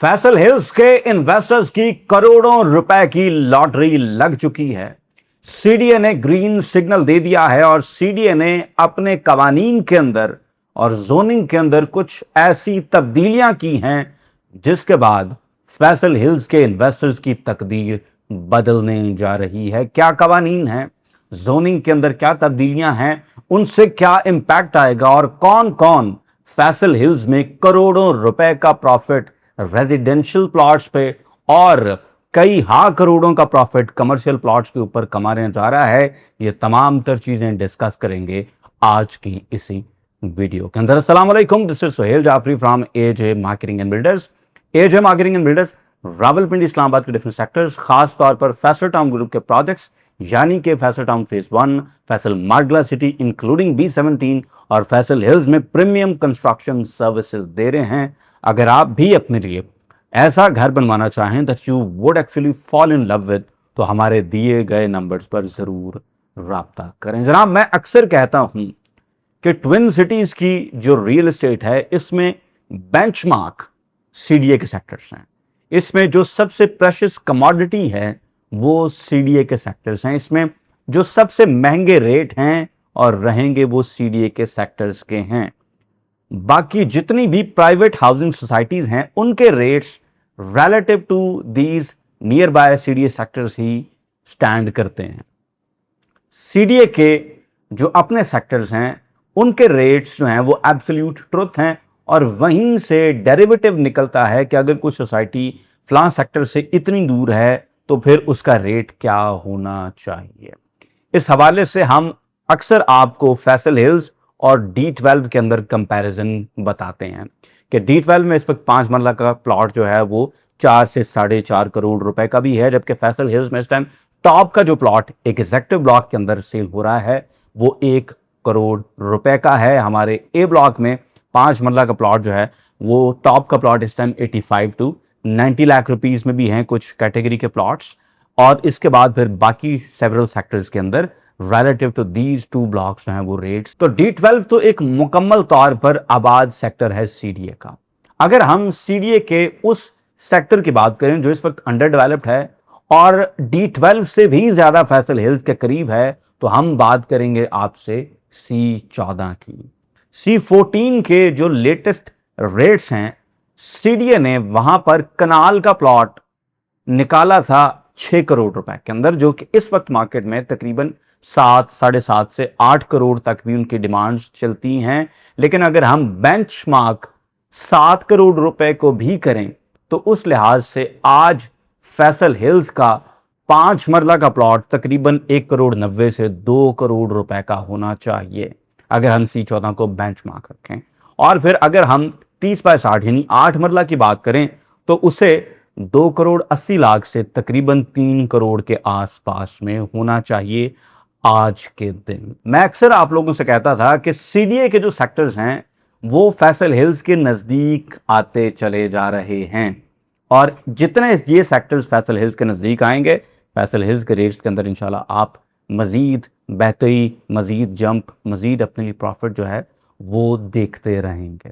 Faisal hills के investors की करोड़ों रुपए की लॉटरी लग चुकी है। सीडीए ने ग्रीन सिग्नल दे दिया है और सीडीए ने अपने कवानीन के अंदर और जोनिंग के अंदर कुछ ऐसी तब्दीलियां की हैं जिसके बाद फैसल हिल्स के इन्वेस्टर्स की तकदीर बदलने जा रही है। क्या कवानीन है, जोनिंग के अंदर क्या तब्दीलियां हैं, उनसे क्या इंपैक्ट आएगा और कौन कौन फैसल हिल्स में करोड़ों रुपए का प्रॉफिट रेजिडेंशियल प्लॉट्स पे और कई करोड़ों का प्रॉफिट कमर्शियल प्लॉट्स के ऊपर कमाने जा रहा है, ये तमाम तर चीजें डिस्कस करेंगे आज की इसी वीडियो के अंदर। अस्सलाम वालेकुम, this is Suhail Jafri from AJ marketing and builders. AJ marketing and builders Rawalpindi Islamabad के डिफरेंट सेक्टर्स, खास तौर पर फैसल टाउन ग्रुप के प्रोजेक्ट्स यानी कि Faisal town phase 1, Faisal Margalla city including B17 और फैसल हिल्स में प्रीमियम कंस्ट्रक्शन सर्विसेज दे रहे हैं। अगर आप भी अपने लिए ऐसा घर बनवाना चाहें that you would actually fall in love with, तो हमारे दिए गए नंबर्स पर जरूर राब्ता करें। जनाब, मैं अक्सर कहता हूं कि ट्विन सिटीज की जो रियल एस्टेट है इसमें बेंचमार्क सीडीए के सेक्टर्स हैं। इसमें जो सबसे प्रेशियस कमोडिटी है वो सीडीए के सेक्टर्स हैं। इसमें जो सबसे महंगे रेट हैं और रहेंगे वो सीडीए के सेक्टर्स के हैं। बाकी जितनी भी प्राइवेट हाउसिंग सोसाइटीज हैं उनके rates relative to these nearby CDA sectors ही स्टैंड करते हैं। सीडीए के जो अपने सेक्टर्स हैं उनके रेट्स जो हैं वो एब्सोल्यूट ट्रुथ हैं और वहीं से डेरिवेटिव निकलता है कि अगर कुछ सोसाइटी फलां सेक्टर से इतनी दूर है तो फिर उसका रेट क्या होना चाहिए। इस हवाले से हम अक्सर आपको फैसल हिल्स और D12 के अंदर कंपैरिजन बताते हैं कि D12 में इस वक्त 5 मरला का प्लॉट जो है वो 4 से 4.5 करोड़ रुपए का भी है, जबकि फैसल हिल्स में इस टाइम टॉप का जो प्लॉट एग्जेक्टिव ब्लॉक के अंदर सेल हो रहा है वो 1 करोड़ रुपए का है। हमारे ए ब्लॉक में 5 मरला का प्लॉट जो है वो टॉप का प्लॉट इस टाइम 85 to 90 लाख रुपीस में भी हैं कुछ कैटेगरी के प्लॉट्स, और इसके बाद फिर बाकी सेवरल सेक्टर्स के अंदर रिलेटिव टू दीज 2 ब्लॉक्स जो हैं वो रेट्स। तो D12 तो एक मुकम्मल तौर पर आबाद सेक्टर है सीडीए का। अगर हम सीडीए के उस सेक्टर की बात करें जो इस वक्त अंडर डेवलप्ड है और D12 से भी ज्यादा फैसल हिल्स के करीब है, तो हम बात करेंगे आपसे C14 की। C14 के जो लेटेस्ट रेट्स हैं, सीडीए ने वहां पर कनाल का प्लॉट निकाला था 6 करोड़ रुपए के अंदर, जो कि इस वक्त मार्केट में तकरीबन 7, 7.5 से 8 करोड़ तक भी उनकी डिमांड्स चलती हैं। लेकिन अगर हम बेंचमार्क 7 करोड़ रुपए को भी करें तो उस लिहाज से आज फैसल हिल्स का 5 मरला का प्लॉट तकरीबन 1 करोड़ 90 से 2 करोड़ रुपए का होना चाहिए अगर हम C14 को बेंचमार्क रखें। और फिर अगर हम 30 बाय 60 यानी 8 मरला की बात करें तो उसे 2 करोड़ 80 लाख से तकरीबन 3 करोड़ के आसपास में होना चाहिए आज के दिन। मैं अक्सर आप लोगों से कहता था कि सीडीए के जो सेक्टर्स हैं वो फैसल हिल्स के नज़दीक आते चले जा रहे हैं, और जितने ये सेक्टर्स फैसल हिल्स के नज़दीक आएंगे फैसल हिल्स के रेट्स के अंदर इंशाल्लाह आप मज़ीद बेहतरी, मज़ीद जंप, मज़ीद अपने लिए प्रॉफिट जो है वो देखते रहेंगे।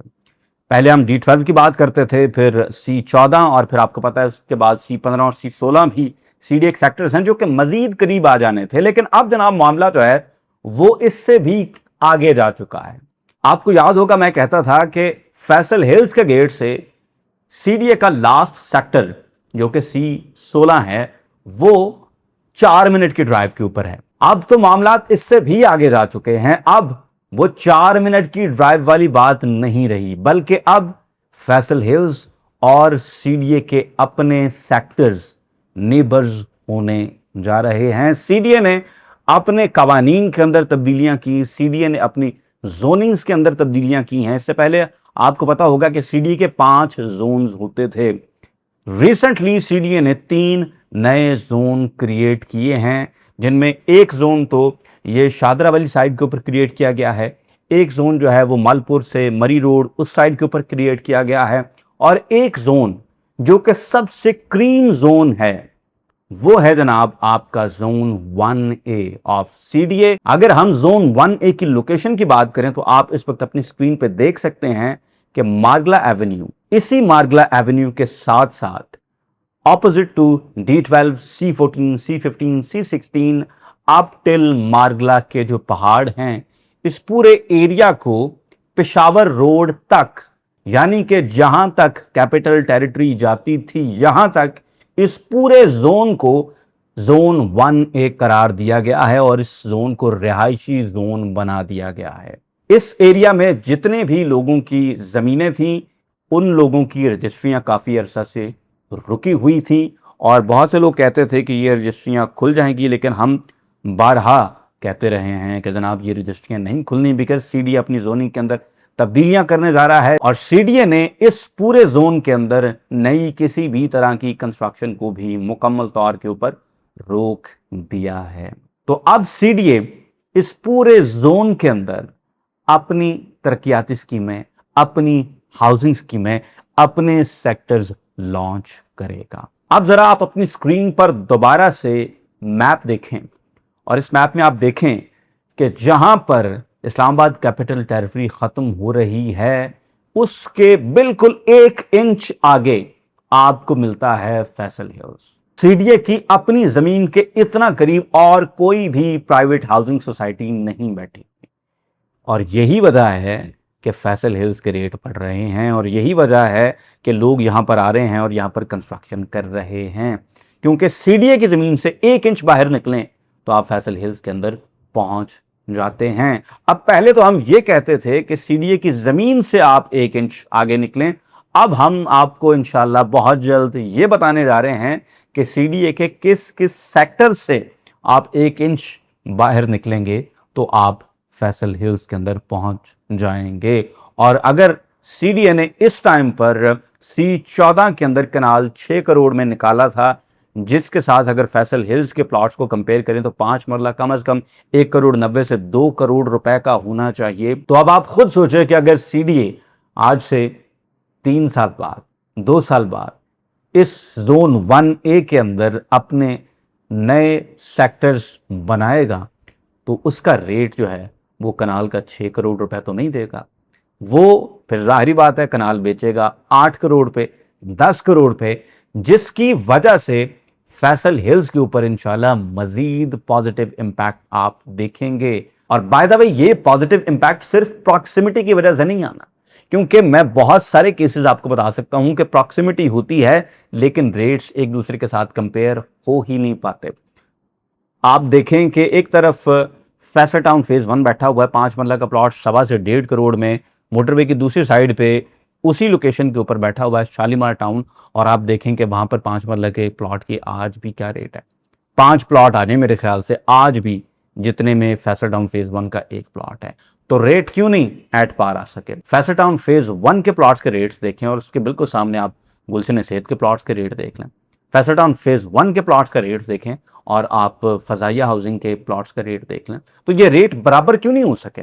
पहले हम D12 की बात करते थे, फिर C14 और फिर आपको पता है उसके बाद C15 और C16 भी सीडीए सेक्टर्स हैं जो कि मजीद करीब आ जाने थे। लेकिन अब जनाब मामला जो है वो इससे भी आगे जा चुका है। आपको याद होगा मैं कहता था कि फैसल हिल्स के गेट से सीडीए का लास्ट सेक्टर जो कि C16 है वो 4 मिनट की ड्राइव के ऊपर है। अब तो मामला इससे भी आगे जा चुके हैं। अब वो 4 मिनट की ड्राइव वाली बात नहीं रही, बल्कि अब फैसल हिल्स और सीडीए के अपने सेक्टर्स नेबर्स होने जा रहे हैं। सीडीए ने अपने कवानीन के अंदर तब्दीलियां की, सीडीए ने अपनी जोनिंग्स के अंदर तब्दीलियां की हैं। इससे पहले आपको पता होगा कि सीडीए के 5 जोन्स होते थे। रिसेंटली सीडीए ने 3 नए जोन क्रिएट किए हैं, जिनमें एक जोन तो ये शादरा वाली साइड के ऊपर क्रिएट किया गया है, एक जोन जो है वो मालपुर से मरी रोड उस साइड के ऊपर क्रिएट किया गया है, और एक जोन जो कि सबसे क्रीम जोन है वो है जनाब आपका जोन 1A ऑफ सीडीए। अगर हम जोन 1A की लोकेशन की बात करें तो आप इस वक्त अपनी स्क्रीन पे देख सकते हैं कि मार्गला एवेन्यू इसी मार्गला एवेन्यू के साथ साथ opposite to D12, C14, C15, C16 up till Margalla के जो पहाड़ हैं, इस पूरे एरिया को पेशावर रोड तक, यानी कि जहां तक कैपिटल टेरिटरी जाती थी, यहां तक इस पूरे जोन को जोन 1A करार दिया गया है और इस जोन को रिहायशी जोन बना दिया गया है। इस एरिया में जितने भी लोगों की जमीनें थी, उन लोगों की रजिस्ट्रियां काफी अरसा से रुकी हुई थी और बहुत से लोग कहते थे कि ये रजिस्ट्रियां खुल जाएंगी, लेकिन हम बारहा कहते रहे हैं कि जनाब ये रजिस्ट्रियां नहीं खुलनी, बिकॉज सीडीए अपनी जोनिंग के अंदर तब्दीलियां करने जा रहा है और सीडीए ने इस पूरे जोन के अंदर नई किसी भी तरह की कंस्ट्रक्शन को भी मुकम्मल तौर के ऊपर रोक दिया है। तो अब सीडीए इस पूरे जोन के अंदर अपनी तरक्याती स्कीमें, अपनी हाउसिंग स्कीमें, अपने सेक्टर्स लॉन्च करेगा। अब जरा आप अपनी स्क्रीन पर दोबारा से मैप देखें और इस मैप में आप देखें कि जहां पर इस्लामाबाद कैपिटल टेरिटरी खत्म हो रही है, उसके बिल्कुल 1 इंच आगे आपको मिलता है फैसल हिल्स। सीडीए की अपनी जमीन के इतना करीब और कोई भी प्राइवेट हाउसिंग सोसाइटी नहीं बैठी और यही वजह है कि फैसल हिल्स के रेट बढ़ रहे हैं और यही वजह है कि लोग यहां पर आ रहे हैं और यहां पर कंस्ट्रक्शन कर रहे हैं, क्योंकि सीडीए की जमीन से 1 इंच बाहर निकलें तो आप फैसल हिल्स के अंदर पहुंच जाते हैं। अब पहले तो हम ये कहते थे कि सीडीए की जमीन से आप 1 इंच आगे निकलें, अब हम आपको इंशाल्लाह बहुत जल्द ये बताने जा रहे हैं कि सीडीए के किस किस सेक्टर से आप 1 इंच बाहर निकलेंगे तो आप फैसल हिल्स के अंदर पहुंच जाएंगे। और अगर सीडीए ने इस टाइम पर C14 के अंदर कनाल 6 करोड़ में निकाला था, जिसके साथ अगर फैसल हिल्स के प्लॉट्स को कंपेयर करें तो 5 मरला कम से कम 1 करोड़ 90 से 2 करोड़ रुपए का होना चाहिए। तो अब आप खुद सोचें कि अगर सीडीए आज से 3 साल बाद, 2 साल बाद इस जोन 1A के अंदर अपने नए सेक्टर्स बनाएगा तो उसका रेट जो है वो कनाल का 6 करोड़ रुपए तो नहीं देगा, वो फिर जाहिर बात है कनाल बेचेगा 8 करोड़ पे, 10 करोड़ पे, जिसकी वजह से फैसल हिल्स के ऊपर इंशाल्लाह मजीद पॉजिटिव इम्पैक्ट आप देखेंगे। और बाय द वे ये पॉजिटिव इम्पैक्ट सिर्फ प्रॉक्सिमिटी की वजह से नहीं आना, क्योंकि मैं बहुत सारे केसेस आपको बता सकता हूं कि प्रॉक्सिमिटी होती है लेकिन रेट्स एक दूसरे के साथ कंपेयर हो ही नहीं पाते। आप देखें कि एक तरफ फैसल टाउन फेज 1 बैठा हुआ है 5 मरला का प्लॉट 1.25 से 1.5 करोड़ में, मोटरवे की दूसरी साइड पे उसी लोकेशन के ऊपर बैठा हुआ है शालीमार टाउन, और आप देखें कि वहां पर 5 मरला के प्लॉट की आज भी क्या रेट है। 5 प्लॉट आ जाए मेरे ख्याल से आज भी जितने में फैसल टाउन फेज 1 का एक प्लॉट है, तो रेट क्यों नहीं एट पार आ सके। फैसल टाउन फेज 1 के प्लॉट्स के रेट्स देखें और उसके बिल्कुल सामने आप गुलशन सेहत के प्लॉट्स के रेट देख लें। फैसल टाउन फेज 1 के प्लॉट्स का रेट देखें और आप फजाइया हाउसिंग के प्लॉट्स का रेट देख लें, तो ये रेट बराबर क्यों नहीं हो सके।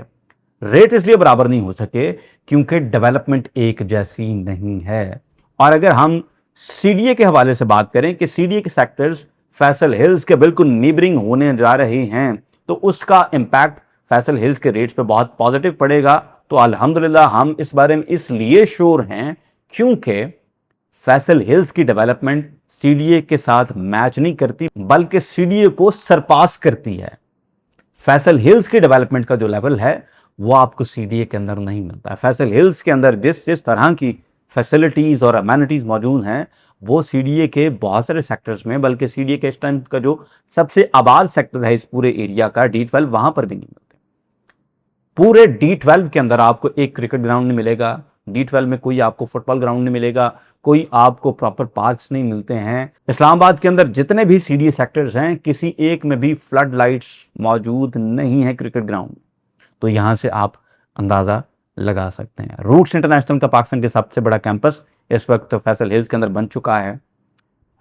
रेट इसलिए बराबर नहीं हो सके क्योंकि डेवलपमेंट एक जैसी नहीं है। और अगर हम सीडीए के हवाले से बात करें कि सीडीए के सेक्टर्स फैसल हिल्स के बिल्कुल नीबरिंग होने जा रहे हैं, तो उसका इम्पैक्ट फैसल हिल्स के रेट्स पे बहुत पॉजिटिव पड़ेगा। तो अल्हम्दुलिल्लाह हम इस बारे में इसलिए श्योर हैं क्योंकि फैसल हिल्स की डेवलपमेंट सीडीए के साथ मैच नहीं करती बल्कि सीडीए को सरपास करती है। फैसल हिल्स की डेवलपमेंट का जो लेवल है वो आपको सीडीए के अंदर नहीं मिलता है। फैसल हिल्स के अंदर जिस तरह की फैसिलिटीज और अमेनिटीज मौजूद हैं वो सीडीए के बहुत सारे सेक्टर्स में, बल्कि सीडीए के इस टाइम का जो सबसे आबाद सेक्टर है इस पूरे एरिया का D12, वहां पर भी नहीं मिलते। पूरे D12 के अंदर आपको एक क्रिकेट ग्राउंड नहीं मिलेगा, D12 में कोई आपको फुटबॉल ग्राउंड नहीं मिलेगा, कोई आपको प्रॉपर पार्क्स नहीं मिलते हैं। इस्लामाबाद के अंदर जितने भी सीडीए सेक्टर्स हैं किसी एक में भी फ्लड लाइट्स मौजूद नहीं है क्रिकेट ग्राउंड। तो यहां से आप अंदाजा लगा सकते हैं। रूट्स इंटरनेशनल का पाकिस्तान के सबसे बड़ा कैंपस इस वक्त फैसल हिल्स के अंदर बन चुका है।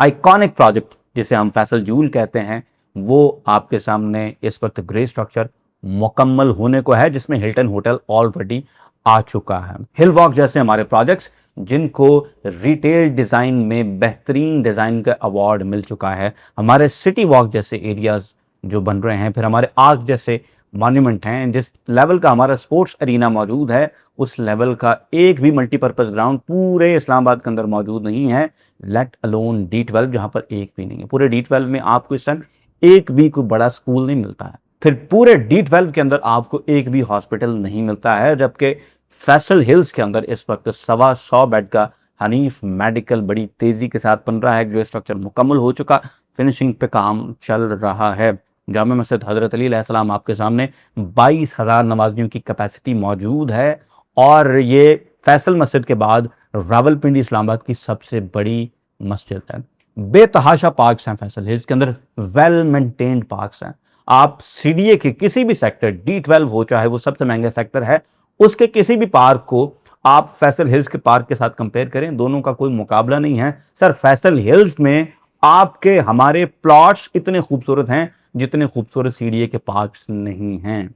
आइकॉनिक प्रोजेक्ट जिसे हम फैसल जूल कहते हैं वो आपके सामने इस वक्त ग्रे स्ट्रक्चर मुकम्मल होने को है, जिसमें हिल्टन होटल ऑलरेडी आ चुका है। हिल वॉक जैसे हमारे प्रोजेक्ट्स जिनको रिटेल डिज़ाइन में बेहतरीन डिज़ाइन का अवार्ड मिल चुका है, हमारे सिटी वॉक जैसे एरियाज जो बन रहे हैं, फिर हमारे आर्क जैसे मॉन्यूमेंट हैं, जिस लेवल का हमारा स्पोर्ट्स एरिना मौजूद है, उस लेवल का एक भी मल्टीपर्पज़ ग्राउंड पूरे इस्लामाबाद के अंदर मौजूद नहीं है, लेट अलोन D12 जहाँ पर एक भी नहीं है। पूरे D12 में आपको इस टाइम एक भी कोई बड़ा स्कूल नहीं मिलता है, फिर पूरे D12 के अंदर आपको एक भी हॉस्पिटल नहीं मिलता है, जबकि फैसल हिल्स के अंदर इस वक्त 125 बेड का हनीफ मेडिकल बड़ी तेजी के साथ बन रहा है, जो स्ट्रक्चर मुकम्मल हो चुका, फिनिशिंग पे काम चल रहा है। जामा मस्जिद हज़रत अली अलैहिस्सलाम आपके सामने 22,000 नमाजियों की कैपेसिटी मौजूद है, और ये फैसल मस्जिद के बाद रावलपिंडी इस्लामाबाद की सबसे बड़ी मस्जिद है। बेतहाशा पार्क्स हैं फैसल हिल्स के अंदर, वेल मेंटेन्ड पार्क्स हैं। आप CDA के किसी भी सेक्टर, D12 हो चाहे वो सबसे महंगा सेक्टर है, उसके किसी भी पार्क को आप फैसल हिल्स के पार्क के साथ कंपेयर करें, दोनों का कोई मुकाबला नहीं है। सर फैसल हिल्स में आपके हमारे प्लॉट्स इतने खूबसूरत हैं जितने खूबसूरत CDA के पार्क्स नहीं हैं।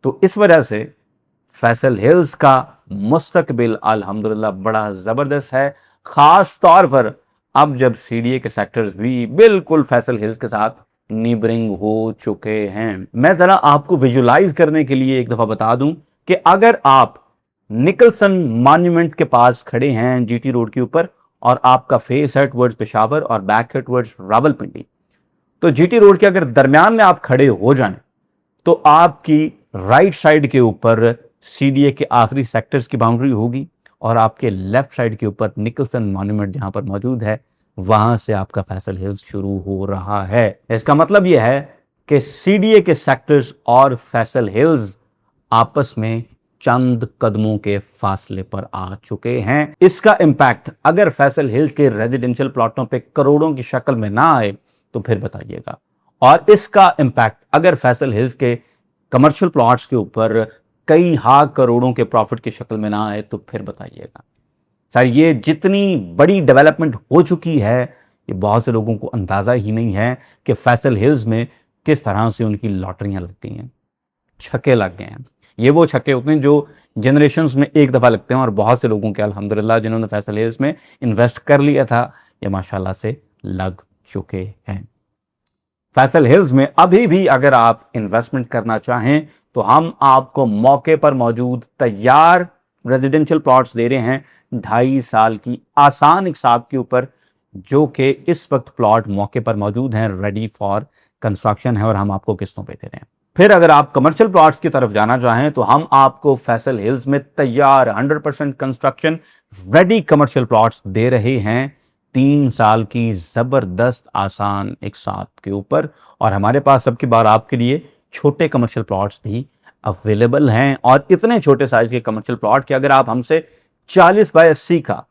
तो इस वजह से फैसल हिल्स का मुस्तकबिल अल्हम्दुलिल्लाह बड़ा ज़बरदस्त है, ख़ास तौर पर अब जब CDA के सेक्टर्स भी बिल्कुल फैसल हिल्स के साथ नीबरिंग हो चुके हैं। मैं ज़रा आपको विजुलाइज करने के लिए एक दफ़ा बता दूं कि अगर आप निकलसन मॉन्यूमेंट के पास खड़े हैं GT रोड के ऊपर, और आपका फेस है टवर्ड्स पेशावर और बैक है टवर्ड्स रावलपिंडी, तो GT रोड के अगर दरमियान में आप खड़े हो जाएं तो आपकी राइट साइड के ऊपर CDA के आखिरी सेक्टर्स की बाउंड्री होगी, और आपके लेफ्ट साइड के ऊपर निकलसन मॉन्यूमेंट जहां पर मौजूद है, वहां से आपका फैसल हिल्स शुरू हो रहा है। इसका मतलब यह है कि CDA के सेक्टर्स और फैसल हिल्स आपस में चंद कदमों के फासले पर आ चुके हैं। इसका इंपैक्ट अगर फैसल हिल्स के रेजिडेंशियल प्लॉटों पे करोड़ों की शक्ल में ना आए तो फिर बताइएगा, और इसका इंपैक्ट अगर फैसल हिल्स के कमर्शियल प्लॉट्स के ऊपर कई करोड़ों के प्रॉफिट की शक्ल में ना आए तो फिर बताइएगा। सर ये जितनी बड़ी डेवलपमेंट हो चुकी है, ये बहुत से लोगों को अंदाज़ा ही नहीं है कि फैसल हिल्स में किस तरह से उनकी लॉटरियां लग गई हैं, छक्के लग गए हैं। ये वो छक्के होते हैं जो जनरेशन्स में एक दफ़ा लगते हैं, और बहुत से लोगों के अल्हम्दुलिल्लाह जिन्होंने फैसल हिल्स में इन्वेस्ट कर लिया था, ये माशाल्लाह से लग चुके हैं। फैसल हिल्स में अभी भी अगर आप इन्वेस्टमेंट करना चाहें तो हम आपको मौके पर मौजूद तैयार रेजिडेंशियल प्लॉट्स दे रहे हैं 2.5 साल की आसान हिसाब के ऊपर, जो कि इस वक्त प्लॉट मौके पर मौजूद हैं, रेडी फॉर कंस्ट्रक्शन है, और हम आपको किस्तों पे दे रहे हैं। फिर अगर आप कमर्शियल प्लॉट्स की तरफ जाना चाहें तो हम आपको फैसल हिल्स में तैयार 100% कंस्ट्रक्शन रेडी कमर्शियल प्लॉट्स दे रहे हैं 3 साल की ज़बरदस्त आसान एक साथ के ऊपर, और हमारे पास अब की बार आपके लिए छोटे कमर्शियल प्लॉट्स भी अवेलेबल हैं, और इतने छोटे साइज के कमर्शियल प्लॉट कि अगर आप हमसे 40 बाय 80 का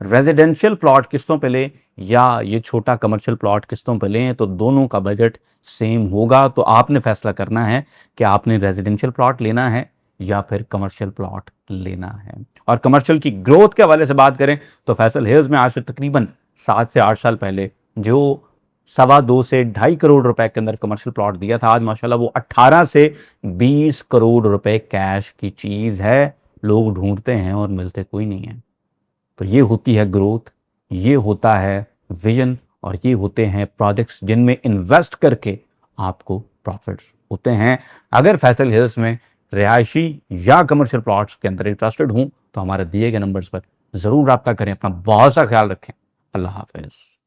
रेजिडेंशियल प्लॉट किस्तों पे लें या ये छोटा कमर्शियल प्लॉट किस्तों पे लें तो दोनों का बजट सेम होगा। तो आपने फैसला करना है कि आपने रेजिडेंशियल प्लॉट लेना है या फिर कमर्शियल प्लॉट लेना है। और कमर्शियल की ग्रोथ के हवाले से बात करें तो फैसल हिल्स में आज से तकरीबन 7 से 8 साल पहले जो 2.25 से 2.5 करोड़ रुपए के अंदर कमर्शियल प्लॉट दिया था, आज माशाल्लाह वो 18 से 20 करोड़ रुपए कैश की चीज़ है। लोग ढूंढते हैं और मिलते कोई नहीं है। तो ये होती है ग्रोथ, ये होता है विजन, और ये होते हैं प्रोजेक्ट्स जिनमें इन्वेस्ट करके आपको प्रॉफिट्स होते हैं। अगर फैसल हिल्स में रिहायशी या कमर्शियल प्लॉट्स के अंदर इंटरेस्टेड हूं तो हमारे दिए गए नंबर्स पर ज़रूर रब्ता करें। अपना बहुत सा ख्याल रखें। अल्लाह हाफिज़।